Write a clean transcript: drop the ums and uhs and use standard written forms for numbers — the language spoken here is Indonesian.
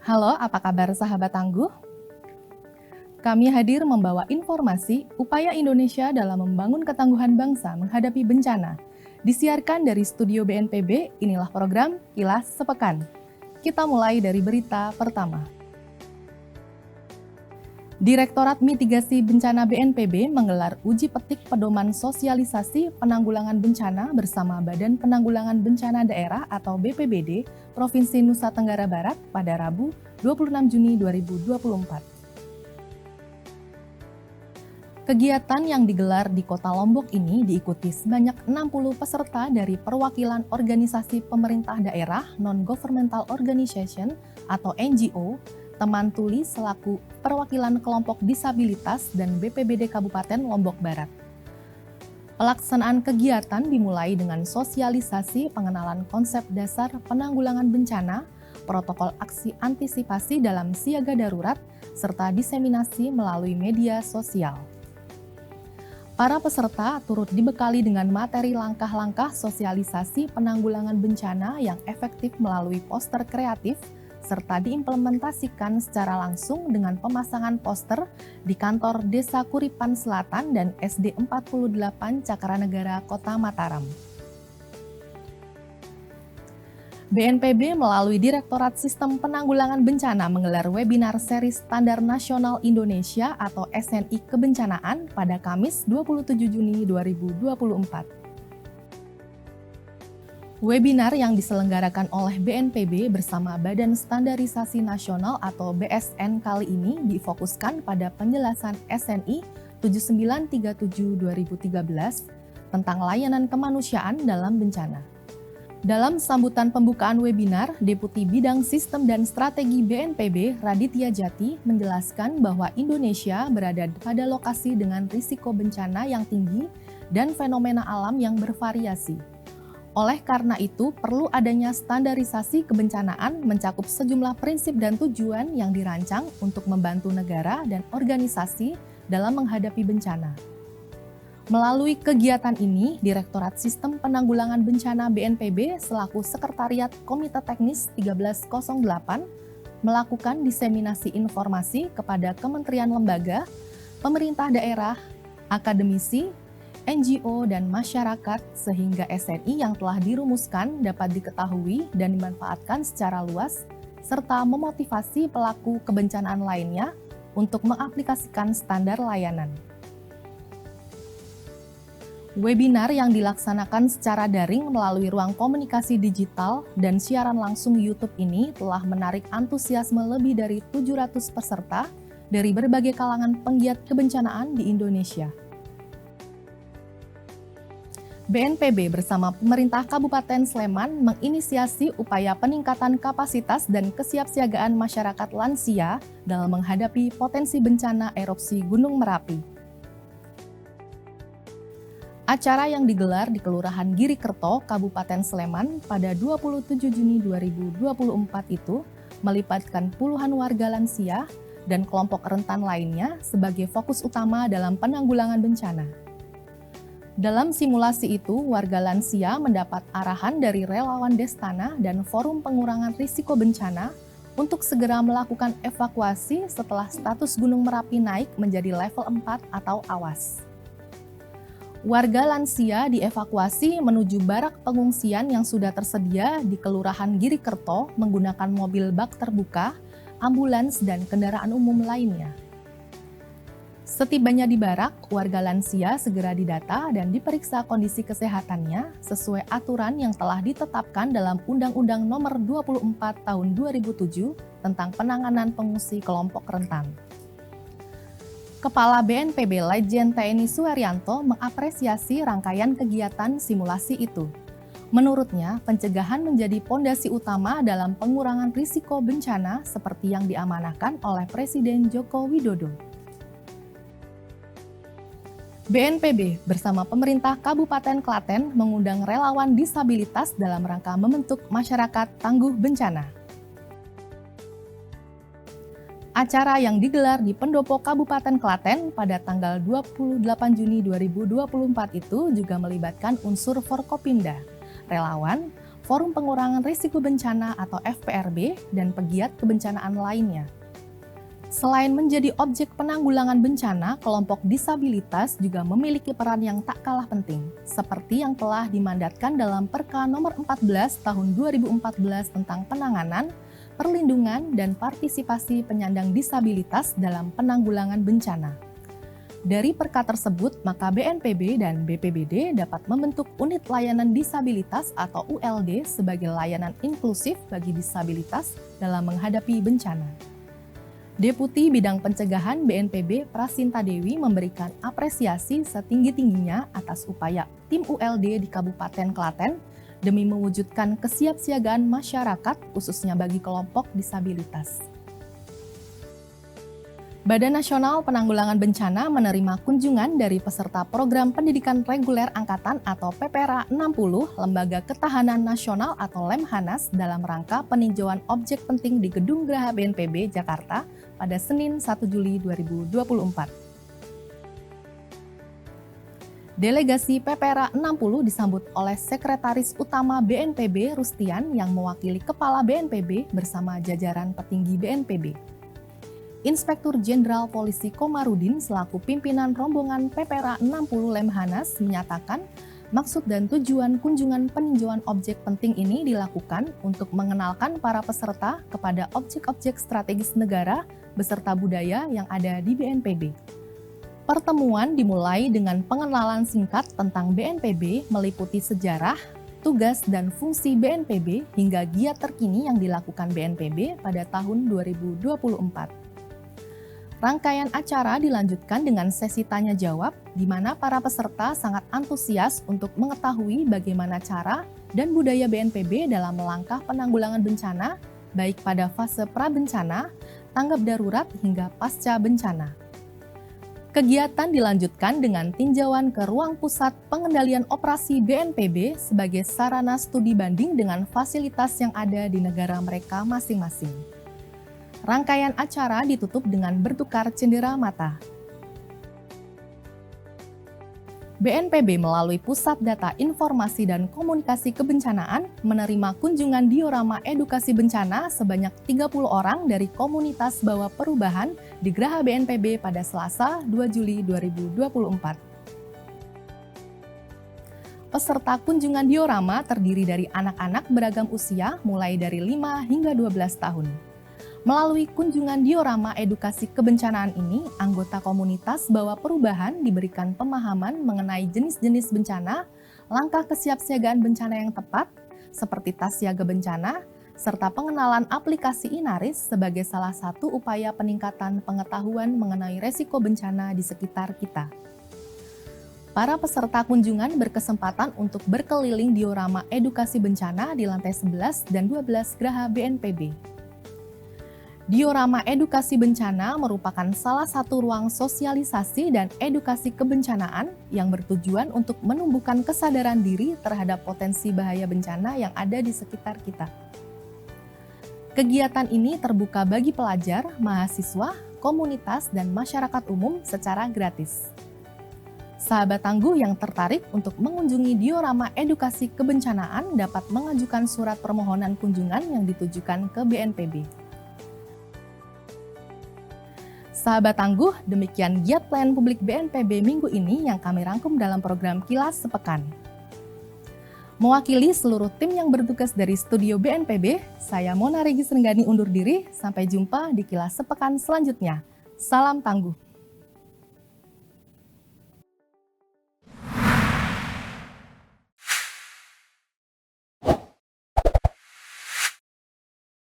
Halo, apa kabar sahabat tangguh? Kami hadir membawa informasi upaya Indonesia dalam membangun ketangguhan bangsa menghadapi bencana. Disiarkan dari studio BNPB, inilah program Kilas Sepekan. Kita mulai dari berita pertama. Direktorat Mitigasi Bencana BNPB menggelar uji petik pedoman sosialisasi penanggulangan bencana bersama Badan Penanggulangan Bencana Daerah atau BPBD Provinsi Nusa Tenggara Barat pada Rabu 26 Juni 2024. Kegiatan yang digelar di Kota Lombok ini diikuti sebanyak 60 peserta dari perwakilan organisasi pemerintah daerah non-governmental organization atau NGO, teman tuli selaku perwakilan kelompok disabilitas dan BPBD Kabupaten Lombok Barat. Pelaksanaan kegiatan dimulai dengan sosialisasi pengenalan konsep dasar penanggulangan bencana, protokol aksi antisipasi dalam siaga darurat, serta diseminasi melalui media sosial. Para peserta turut dibekali dengan materi langkah-langkah sosialisasi penanggulangan bencana yang efektif melalui poster kreatif, serta diimplementasikan secara langsung dengan pemasangan poster di kantor Desa Kuripan Selatan dan SD 48 Cakranegara, Kota Mataram. BNPB melalui Direktorat Sistem Penanggulangan Bencana menggelar webinar seri Standar Nasional Indonesia atau SNI Kebencanaan pada Kamis 27 Juni 2024. Webinar yang diselenggarakan oleh BNPB bersama Badan Standarisasi Nasional atau BSN kali ini difokuskan pada penjelasan SNI 7937-2013 tentang layanan kemanusiaan dalam bencana. Dalam sambutan pembukaan webinar, Deputi Bidang Sistem dan Strategi BNPB Raditya Jati menjelaskan bahwa Indonesia berada pada lokasi dengan risiko bencana yang tinggi dan fenomena alam yang bervariasi. Oleh karena itu, perlu adanya standarisasi kebencanaan mencakup sejumlah prinsip dan tujuan yang dirancang untuk membantu negara dan organisasi dalam menghadapi bencana. Melalui kegiatan ini, Direktorat Sistem Penanggulangan Bencana BNPB selaku Sekretariat Komite Teknis 1308 melakukan diseminasi informasi kepada kementerian lembaga, pemerintah daerah, akademisi, NGO, dan masyarakat sehingga SNI yang telah dirumuskan dapat diketahui dan dimanfaatkan secara luas, serta memotivasi pelaku kebencanaan lainnya untuk mengaplikasikan standar layanan. Webinar yang dilaksanakan secara daring melalui ruang komunikasi digital dan siaran langsung YouTube ini telah menarik antusiasme lebih dari 700 peserta dari berbagai kalangan penggiat kebencanaan di Indonesia. BNPB bersama pemerintah Kabupaten Sleman menginisiasi upaya peningkatan kapasitas dan kesiapsiagaan masyarakat lansia dalam menghadapi potensi bencana erupsi Gunung Merapi. Acara yang digelar di Kelurahan Girikerto, Kabupaten Sleman pada 27 Juni 2024 itu melibatkan puluhan warga lansia dan kelompok rentan lainnya sebagai fokus utama dalam penanggulangan bencana. Dalam simulasi itu, warga lansia mendapat arahan dari relawan Destana dan Forum Pengurangan Risiko Bencana untuk segera melakukan evakuasi setelah status Gunung Merapi naik menjadi level 4 atau awas. Warga lansia dievakuasi menuju barak pengungsian yang sudah tersedia di Kelurahan Girikerto menggunakan mobil bak terbuka, ambulans, dan kendaraan umum lainnya. Setibanya di barak, warga lansia segera didata dan diperiksa kondisi kesehatannya sesuai aturan yang telah ditetapkan dalam Undang-Undang Nomor 24 Tahun 2007 tentang penanganan pengungsi kelompok rentan. Kepala BNPB Lejen TNI Suharyanto mengapresiasi rangkaian kegiatan simulasi itu. Menurutnya, pencegahan menjadi pondasi utama dalam pengurangan risiko bencana seperti yang diamanahkan oleh Presiden Joko Widodo. BNPB bersama pemerintah Kabupaten Klaten mengundang relawan disabilitas dalam rangka membentuk masyarakat tangguh bencana. Acara yang digelar di Pendopo Kabupaten Klaten pada tanggal 28 Juni 2024 itu juga melibatkan unsur Forkopimda, relawan, Forum Pengurangan Risiko Bencana atau FPRB, dan pegiat kebencanaan lainnya. Selain menjadi objek penanggulangan bencana, kelompok disabilitas juga memiliki peran yang tak kalah penting, seperti yang telah dimandatkan dalam Perka Nomor 14 Tahun 2014 tentang penanganan, perlindungan, dan partisipasi penyandang disabilitas dalam penanggulangan bencana. Dari perka tersebut, maka BNPB dan BPBD dapat membentuk unit layanan disabilitas atau ULD sebagai layanan inklusif bagi disabilitas dalam menghadapi bencana. Deputi Bidang Pencegahan BNPB Prasinta Dewi memberikan apresiasi setinggi-tingginya atas upaya tim ULD di Kabupaten Klaten demi mewujudkan kesiapsiagaan masyarakat khususnya bagi kelompok disabilitas. Badan Nasional Penanggulangan Bencana menerima kunjungan dari peserta Program Pendidikan Reguler Angkatan atau PPRA 60 Lembaga Ketahanan Nasional atau Lemhanas dalam rangka peninjauan objek penting di Gedung Geraha BNPB Jakarta pada Senin 1 Juli 2024. Delegasi PPRA 60 disambut oleh Sekretaris Utama BNPB Rustian yang mewakili Kepala BNPB bersama jajaran petinggi BNPB. Inspektur Jenderal Polisi Komarudin selaku pimpinan rombongan PPRA 60 Lemhanas menyatakan maksud dan tujuan kunjungan peninjauan objek penting ini dilakukan untuk mengenalkan para peserta kepada objek-objek strategis negara beserta budaya yang ada di BNPB. Pertemuan dimulai dengan pengenalan singkat tentang BNPB meliputi sejarah, tugas dan fungsi BNPB hingga giat terkini yang dilakukan BNPB pada tahun 2024. Rangkaian acara dilanjutkan dengan sesi tanya-jawab, di mana para peserta sangat antusias untuk mengetahui bagaimana cara dan budaya BNPB dalam langkah penanggulangan bencana, baik pada fase pra-bencana, tanggap darurat, hingga pasca bencana. Kegiatan dilanjutkan dengan tinjauan ke ruang pusat pengendalian operasi BNPB sebagai sarana studi banding dengan fasilitas yang ada di negara mereka masing-masing. Rangkaian acara ditutup dengan bertukar cendera mata. BNPB melalui Pusat Data Informasi dan Komunikasi Kebencanaan menerima kunjungan diorama edukasi bencana sebanyak 30 orang dari komunitas Bawah Perubahan di Geraha BNPB pada Selasa 2 Juli 2024. Peserta kunjungan diorama terdiri dari anak-anak beragam usia mulai dari 5 hingga 12 tahun. Melalui kunjungan diorama edukasi kebencanaan ini, anggota komunitas Bawah Perubahan diberikan pemahaman mengenai jenis-jenis bencana, langkah kesiapsiagaan bencana yang tepat, seperti tas siaga bencana, serta pengenalan aplikasi Inaris sebagai salah satu upaya peningkatan pengetahuan mengenai resiko bencana di sekitar kita. Para peserta kunjungan berkesempatan untuk berkeliling diorama edukasi bencana di lantai 11 dan 12 Geraha BNPB. Diorama edukasi bencana merupakan salah satu ruang sosialisasi dan edukasi kebencanaan yang bertujuan untuk menumbuhkan kesadaran diri terhadap potensi bahaya bencana yang ada di sekitar kita. Kegiatan ini terbuka bagi pelajar, mahasiswa, komunitas, dan masyarakat umum secara gratis. Sahabat tangguh yang tertarik untuk mengunjungi diorama edukasi kebencanaan dapat mengajukan surat permohonan kunjungan yang ditujukan ke BNPB. Sahabat tangguh, demikian giat pelayanan publik BNPB minggu ini yang kami rangkum dalam program Kilas Sepekan. Mewakili seluruh tim yang bertugas dari studio BNPB, saya Mona Regis Renggani undur diri. Sampai jumpa di Kilas Sepekan selanjutnya. Salam tangguh.